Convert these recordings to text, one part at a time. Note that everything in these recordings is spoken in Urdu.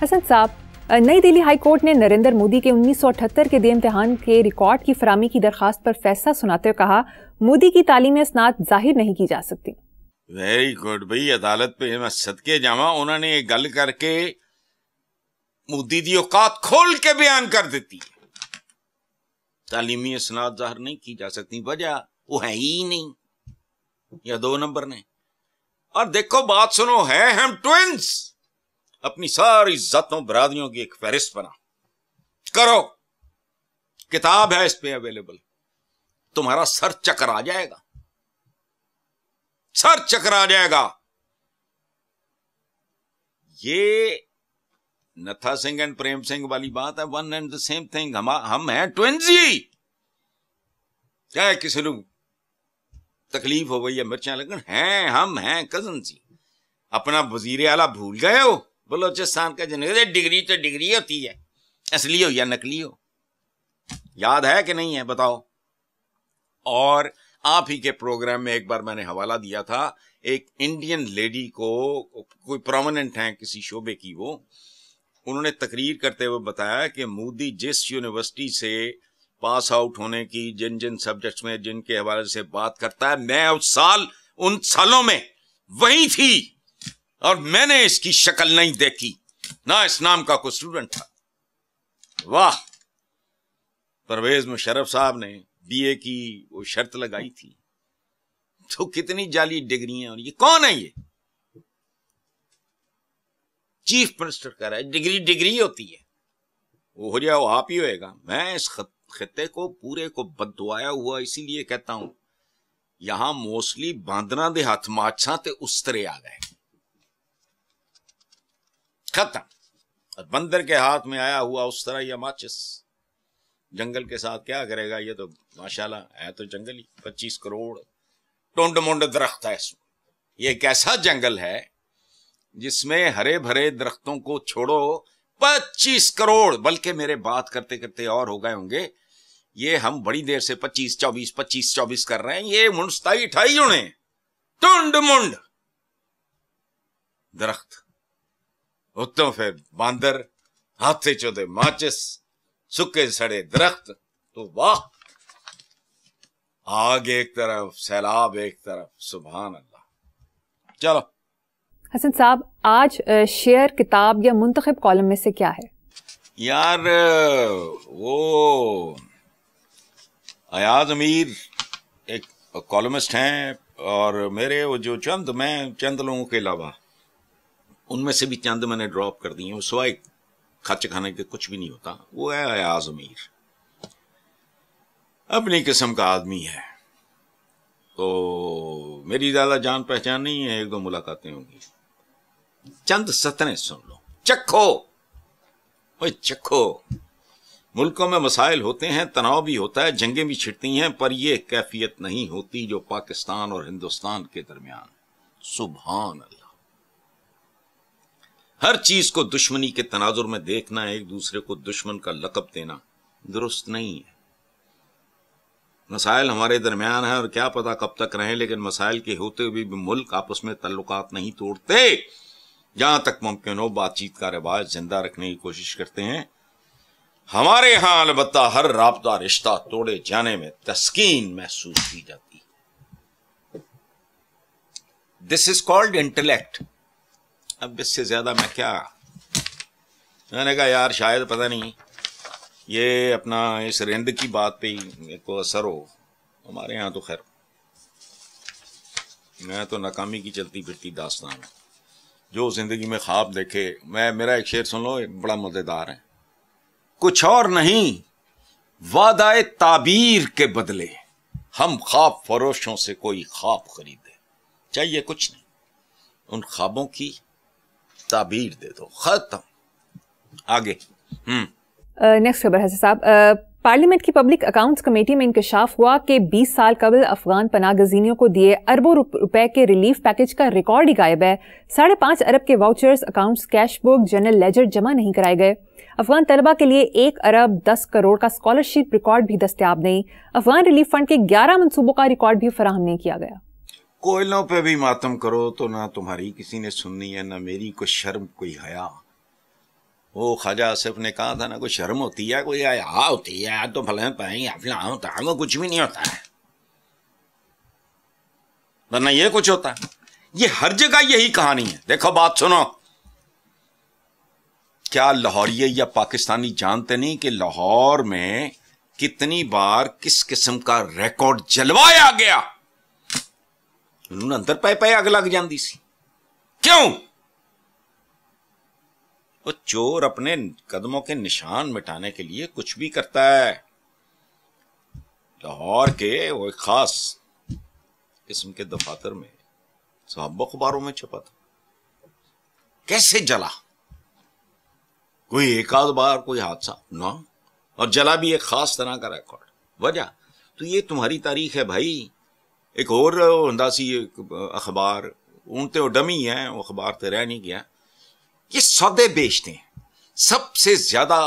حسن صاحب، نئی دہلی ہائی کورٹ نے نریندر مودی کے 1978 کے دے امتحان کے ریکارڈ کی فراہمی کی درخواست پر فیصلہ سناتے ہوئے کہا مودی کی تعلیمی اسناد ظاہر نہیں کی جا سکتی۔ ویری گڈ بھائی، عدالت پہ میں صدقے جاواں، انہوں نے یہ گل کر کے مودی دی اوقات کھول کے بیان کر دیتی ہے۔ تعلیمی اسناد ظاہر نہیں کی جا سکتی، وجہ وہ ہے ہی نہیں، یا 2 نمبر نے۔ اور دیکھو بات سنو، ہے ہم ٹوینز، اپنی ساری ذاتوں برادریوں کی ایک فہرست بنا کرو، کتاب ہے اس پہ اویلیبل، تمہارا سر چکر آ جائے گا، سر چکر آ جائے گا۔ یہ نتھا سنگھ اینڈ پریم سنگھ والی بات ہے، one and the same thing, ہم ہیں ٹوینز ہی۔ چاہے کسی لوگ تکلیف ہو گئی ہے، مرچیں لگن، ہیں ہم ہیں کزنز ہی۔ اپنا وزیر اعلیٰ بھول گئے ہو؟ بلوچستان کا جنگل، ڈگری تو ڈگری ہوتی ہے، اصلی ہو یا نقلی ہو، یاد ہے کہ نہیں ہے بتاؤ؟ اور آپ ہی کے پروگرام میں ایک بار میں نے حوالہ دیا تھا، ایک انڈین لیڈی کو، کوئی پرومیننٹ ہیں کسی شعبے کی، وہ انہوں نے تقریر کرتے ہوئے بتایا کہ مودی جس یونیورسٹی سے پاس آؤٹ ہونے کی، جن سبجیکٹس میں جن کے حوالے سے بات کرتا ہے، میں ان سالوں میں وہی تھی اور میں نے اس کی شکل نہیں دیکھی، نہ اس نام کا کوئی اسٹوڈنٹ تھا۔ واہ، پرویز مشرف صاحب نے BA کی وہ شرط لگائی تھی، تو کتنی جعلی ڈگریاں، اور یہ کون ہے؟ یہ چیف منسٹر کہہ رہا ہے ڈگری ہوتی ہے، وہ ہو جائے وہ آپ ہی ہوئے گا۔ میں اس خطے کو پورے کو بددعایا ہوا اسی لیے کہتا ہوں، یہاں موسٹلی باندنا دے ہاتھ ماچھاں تے استرے آ گئے، ختم۔ اور بندر کے ہاتھ میں آیا ہوا استرا یا ماچس جنگل کے ساتھ کیا کرے گا؟ یہ تو ماشاءاللہ ہے تو جنگل ہی، 25 کروڑ ٹونڈ مونڈ درخت ہے اس میں۔ یہ ایک ایسا جنگل ہے جس میں ہرے بھرے درختوں کو چھوڑو 25 کروڑ، بلکہ میرے بات کرتے کرتے اور ہو گئے ہوں گے، یہ ہم بڑی دیر سے 25-24 کر رہے ہیں، یہ 27-28 ہونے، ٹونڈ مونڈ درخت، اتوں پھر باندر، ہاتھے چودے ماچس، سکے سڑے درخت، تو واہ، آگ ایک طرف، سیلاب ایک طرف، سبحان اللہ۔ چلو حسن صاحب، آج شعر، کتاب یا منتخب کالم میں سے کیا ہے؟ یار وہ ایاز امیر ایک کالمسٹ ہیں، اور میرے وہ جو چند لوگوں کے علاوہ ان میں سے بھی چند میں نے ڈراپ کر دی ہیں، سوائے کھچ کھانے کے کچھ بھی نہیں ہوتا، وہ ہے ایاز امیر، اپنی قسم کا آدمی ہے، تو میری زیادہ جان پہچان نہیں ہے، 1-2 ملاقاتیں ہوں گی، چند سطریں سن لو، چکھو۔ ملکوں میں مسائل ہوتے ہیں، تناؤ بھی ہوتا ہے، جنگیں بھی چھڑتی ہیں، پر یہ کیفیت نہیں ہوتی جو پاکستان اور ہندوستان کے درمیان۔ سبحان اللہ۔ ہر چیز کو دشمنی کے تناظر میں دیکھنا، ایک دوسرے کو دشمن کا لقب دینا درست نہیں ہے۔ مسائل ہمارے درمیان ہیں اور کیا پتا کب تک رہیں، لیکن مسائل کے ہوتے ہوئے بھی ملک آپس میں تعلقات نہیں توڑتے، جہاں تک ممکن ہو بات چیت کا رواج زندہ رکھنے کی کوشش کرتے ہیں۔ ہمارے ہاں البتہ ہر رابطہ رشتہ توڑے جانے میں تسکین محسوس کی جاتی ہے۔ دس از کالڈ انٹلیکٹ۔ اب اس سے زیادہ میں کیا، میں نے کہا یار شاید پتہ نہیں یہ اپنا اس رند کی بات پہ ہی کو اثر ہو، ہمارے ہاں تو خیر میں تو ناکامی کی چلتی پھرتی داستان جو زندگی میں خواب دیکھے۔ میرا ایک شعر سن لو، بڑا مزیدار ہے۔ کچھ اور نہیں وعدہ تعبیر کے بدلے، ہم خواب فروشوں سے کوئی خواب خریدے، چاہیے کچھ نہیں، ان خوابوں کی تعبیر دے دو، ختم۔ آگے نیکسٹ خبر حسن صاحب، پارلیمنٹ کی پبلک اکاؤنٹس کمیٹی میں انکشاف ہوا کہ 20 سال قبل افغان پناہ گزینوں کو دیے اربوں روپے کے ریلیف پیکج کا ریکارڈ ہی غائب ہے۔ 5.5 ارب کے vouchers, accounts, cash book, general ledger جمع نہیں کرائے گئے۔ افغان طلبہ کے لیے 1 ارب 10 کروڑ کا اسکالرشپ ریکارڈ بھی دستیاب نہیں۔ افغان ریلیف فنڈ کے 11 منصوبوں کا ریکارڈ بھی فراہم نہیں کیا گیا۔ کوئلوں پہ بھی ماتم کرو تو نہ تمہاری کسی نے سننی ہے، نہ میری کوئی شرم کوئی حیا۔ وہ خواجہ آصف نے کہا تھا نا کوئی شرم ہوتی ہے, کوئی حیا ہوتی ہے, تو فلاں پائیں فلاں ہوتا ہے, وہ کچھ بھی نہیں ہوتا ہے, ورنہ یہ کچھ ہوتا ہے. یہ ہر جگہ یہی کہانی ہے. دیکھو بات سنو, کیا لاہوریے یا پاکستانی جانتے نہیں کہ لاہور میں کتنی بار کس قسم کا ریکارڈ جلوایا گیا؟ انہوں نے اندر پے پے اگ لگ جاندی سی. کیوں؟ وہ چور اپنے قدموں کے نشان مٹانے کے لیے کچھ بھی کرتا ہے. لاہور کے وہ خاص قسم کے دفاتر میں صحابہ اخباروں میں چھپا تھا. کیسے جلا؟ کوئی ایک آدھ بار کوئی حادثہ نہ, اور جلا بھی ایک خاص طرح کا ریکارڈ. وجہ تو یہ تمہاری تاریخ ہے بھائی. ایک اور انداسی اخبار اونتے وہ ڈمی ہیں, وہ اخبار تو رہ نہیں گیا. یہ سودے بیچتے ہیں. سب سے زیادہ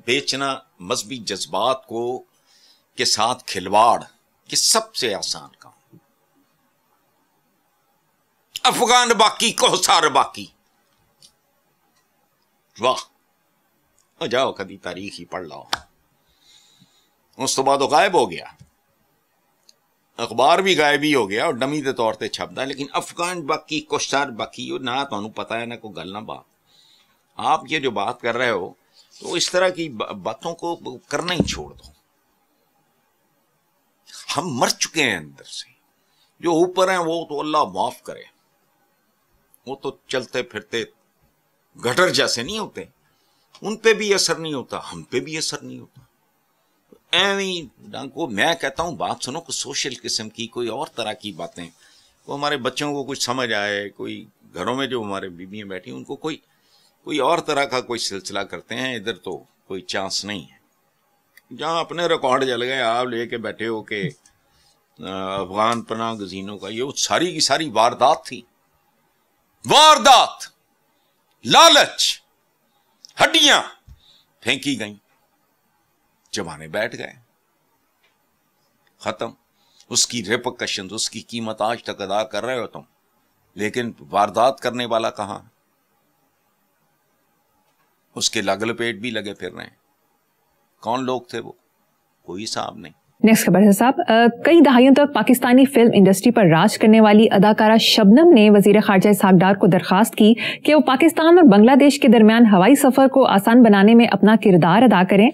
بیچنا مذہبی جذبات کو کے ساتھ کھلواڑ, یہ سب سے آسان کام. افغان باقی کوثر باقی, واہ جاؤ کبھی تاریخ ہی پڑھ لاؤ. اس تو بعد وہ غائب ہو گیا, اخبار بھی غائب ہی ہو گیا اور ڈمی دے طور تے چھپتا ہے. لیکن افغان باقی کوثر باقی نہ تو پتہ ہے نہ کوئی گل نہ بات. آپ یہ جو بات کر رہے ہو تو اس طرح کی باتوں کو کرنا ہی چھوڑ دو. ہم مر چکے ہیں اندر سے. جو اوپر ہیں وہ تو اللہ معاف کرے, وہ تو چلتے پھرتے گٹر جیسے نہیں ہوتے, ان پہ بھی اثر نہیں ہوتا, ہم پہ بھی اثر نہیں ہوتا. کو میں کہتا ہوں بات سنو, کوئی سوشل قسم کی کوئی اور طرح کی باتیں, وہ ہمارے بچوں کو کچھ سمجھ آئے. کوئی گھروں میں جو ہمارے بیویاں بیٹھی ان کو کوئی اور طرح کا کوئی سلسلہ کرتے ہیں. ادھر تو کوئی چانس نہیں ہے. جہاں اپنے ریکارڈ جل گئے آپ لے کے بیٹھے ہو کہ افغان پناہ گزینوں کا یہ ساری کی ساری واردات تھی. واردات, لالچ, ہڈیاں پھینکی گئیں, جوانے بیٹھ گئے, ختم. اس کی ریپرکشن, اس کی قیمت آج تک ادا کر رہے ہو تم, لیکن واردات کرنے والا کہاں؟ اس کے لگ لپیٹ بھی لگے پھر رہے ہیں. کون لوگ تھے وہ؟ کوئی حساب نہیں. نیکسٹ خبر ہے صاحب, کئی دہائیوں تک پاکستانی فلم انڈسٹری پر راج کرنے والی اداکارہ شبنم نے وزیر خارجہ اسحاق ڈار کو درخواست کی کہ وہ پاکستان اور بنگلہ دیش کے درمیان ہوائی سفر کو آسان بنانے میں اپنا کردار ادا کریں.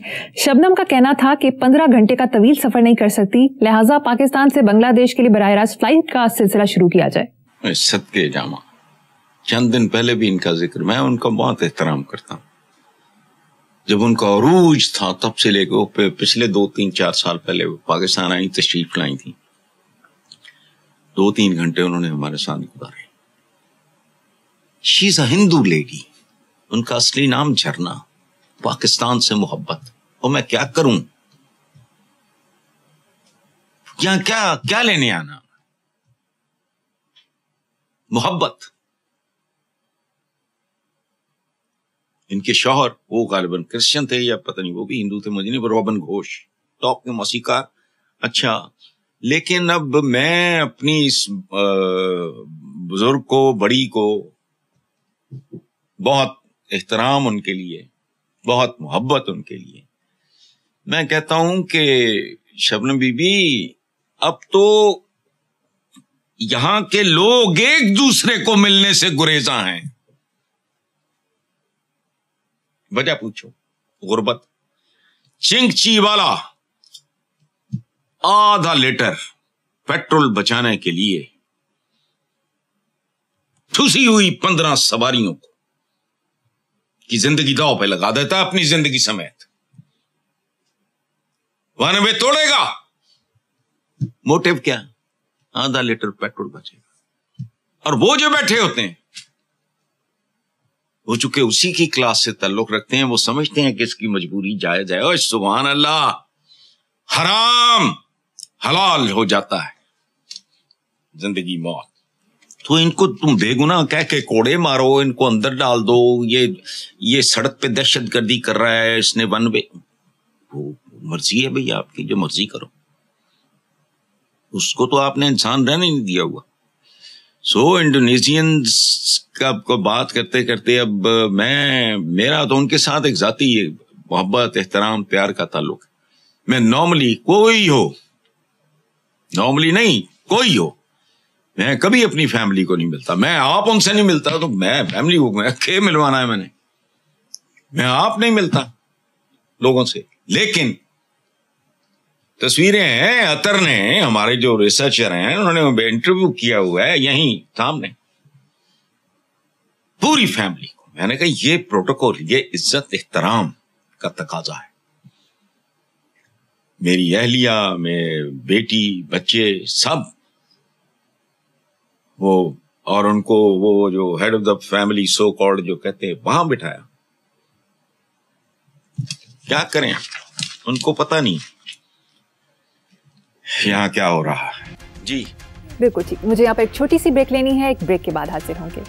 شبنم کا کہنا تھا کہ 15 گھنٹے کا طویل سفر نہیں کر سکتی, لہٰذا پاکستان سے بنگلہ دیش کے لیے براہ راست فلائٹ کا سلسلہ شروع کیا جائے. صدقے جامع, چند دن پہلے بھی ان کا ذکر, میں ان کا بہت احترام کرتا ہوں. جب ان کا عروج تھا تب سے لے کے پچھلے 2-3-4 سال پہلے وہ پاکستان آئی, تشریف لائی تھی. 2-3 گھنٹے انہوں نے ہمارے ساتھ گزارے. شی از اے ہندو لیڈی, ان کا اصلی نام جھرنا, پاکستان سے محبت. اور میں کیا کروں, کیا لینے آنا, محبت. ان کے شوہر وہ غالباً کرسچن تھے یا پتہ نہیں وہ بھی ہندو تھے, مجھے نہیں, روبن گھوش ٹاپ کے موسیقار. اچھا, لیکن اب میں اپنی اس بزرگ کو, بڑی کو بہت احترام ان کے لیے, بہت محبت ان کے لیے, میں کہتا ہوں کہ شبنم بی بی اب تو یہاں کے لوگ ایک دوسرے کو ملنے سے گریزاں ہیں. وجہ پوچھو, غربت. چنگچی والا آدھا لیٹر پیٹرول بچانے کے لیے ٹھوسی ہوئی 15 سواریوں کو کی زندگی داؤ پہ لگا دیتا ہے, اپنی زندگی سمیت. 92 توڑے گا, موٹیو کیا؟ آدھا لیٹر پیٹرول بچے گا. اور وہ جو بیٹھے ہوتے ہیں وہ چونکہ اسی کی کلاس سے تعلق رکھتے ہیں, وہ سمجھتے ہیں کہ اس کی مجبوری جائز ہے. اور سبحان اللہ, حرام حلال ہو جاتا ہے, زندگی موت. تو ان کو تم بے گناہ کہہ کے کوڑے مارو, ان کو اندر ڈال دو, یہ سڑک پہ دہشت گردی کر رہا ہے, اس نے ون وے. وہ مرضی ہے بھئی آپ کی, جو مرضی کرو. اس کو تو آپ نے انسان رہنے نہیں دیا ہوا. سو انڈونیشینز اب کو بات کرتے کرتے اب میرا تو ان کے ساتھ ایک ذاتی محبت احترام پیار کا تعلق ہے. میں نارملی نہیں کوئی ہو میں کبھی اپنی فیملی کو نہیں ملتا. میں آپ ان سے نہیں ملتا تو میں فیملی کو کھے ملوانا ہے. میں آپ نہیں ملتا لوگوں سے. لیکن تصویریں ہیں عطر نے ہمارے جو ریسرچر ہیں انہوں نے انٹرویو کیا ہوا ہے یہیں سامنے پوری فیملی کو. میں نے کہا یہ پروٹوکول یہ عزت احترام کا تقاضا ہے. میری اہلیہ میں بیٹی بچے سب وہ اور ان کو وہ جو head of the family so called جو کہتے ہیں وہاں بٹھایا. کیا کریں ان کو پتہ نہیں یہاں کیا ہو رہا ہے. جی بالکل ٹھیک. مجھے یہاں پہ ایک چھوٹی سی بریک لینی ہے. ایک بریک کے بعد حاضر ہوں گے.